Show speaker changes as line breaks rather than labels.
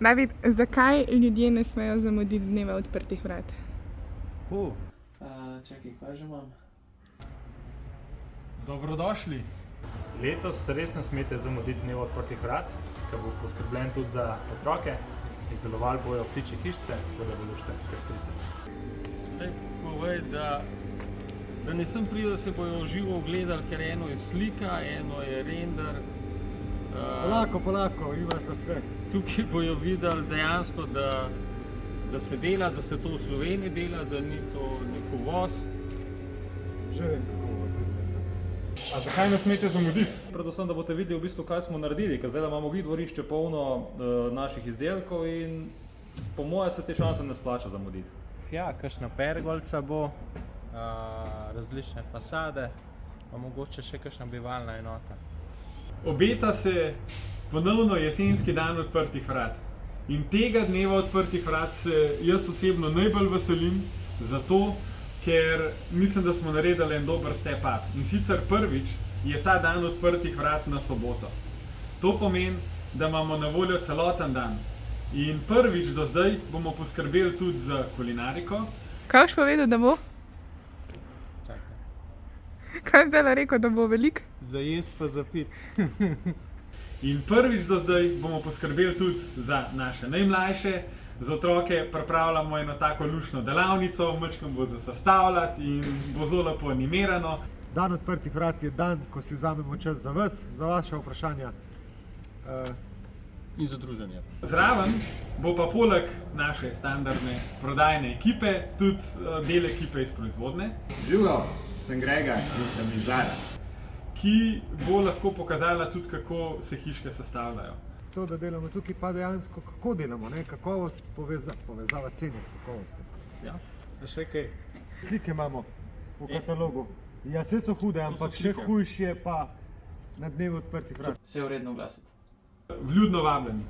David, zakaj ljudje ne smejo zamuditi dneva odprtih vrat?
Čakaj, kaj že imam?
Dobrodošli.
Letos res ne smete zamuditi dneva odprtih vrat, ker bo poskrbljen tudi za otroke. Izdelovali bojo ptičje hišice, tako da bodo še kar priti.
Povej, da nisem pridel, se bojo živo ogledali, ker eno je slika, eno je render.
Polako, ima se sve.
Tukaj bojo videli dejansko, da se dela, da se to v Sloveniji dela, da ni to nek uvoz.
Že vem, kako bo to. A zakaj ne smete zamuditi?
Predvsem, da boste videli v bistvu, kaj smo naredili, ker zdaj imamo dvorišče polno naših izdelkov in po moje se te šanse ne splača zamuditi.
Ja, kakšna pergolca bo, različne fasade, pa mogoče še kakšna bivalna enota.
Obeta se ponovno jesenski dan odprtih vrat. In tega dneva odprtih vrat se jaz osebno najbolj veselim, zato ker mislim, da smo naredili en dober step up. In sicer prvič je ta dan odprtih vrat na soboto. To pomeni, da imamo na voljo celoten dan. In prvič do zdaj bomo poskrbeli tudi za kulinariko.
Kaj boš povedal, da bo? Kaj zdaj rekel, da bo veliko?
Za jest pa za pit.
In prvič do zdaj bomo poskrbeli tudi za naše najmlajše. Za otroke pripravljamo eno tako luštno delavnico, majčkeno bo za sestavljati in bo zelo lepo animirano.
Dan odprtih vrat je dan, ko si vzamemo čas za vas, za vaše vprašanja.
In za druženje.
Zraven bo pa poleg naše standardne prodajne ekipe tudi del ekipe iz proizvodne.
Živijo, sem Grega in sem iz Zara.
Ki bo lahko pokazala tudi, kako se hiške sestavljajo.
To, da delamo tukaj, pa dejansko kako delamo, ne? Kakovost, povezava cene s kakovostjo.
Ja.
Še kaj? Slike imamo v katalogu. Ja, vse so hude, ampak še hujše je pa na dnevu odprtih vrat.
Se je vredno oglasiti.
Vljudno vabljeni.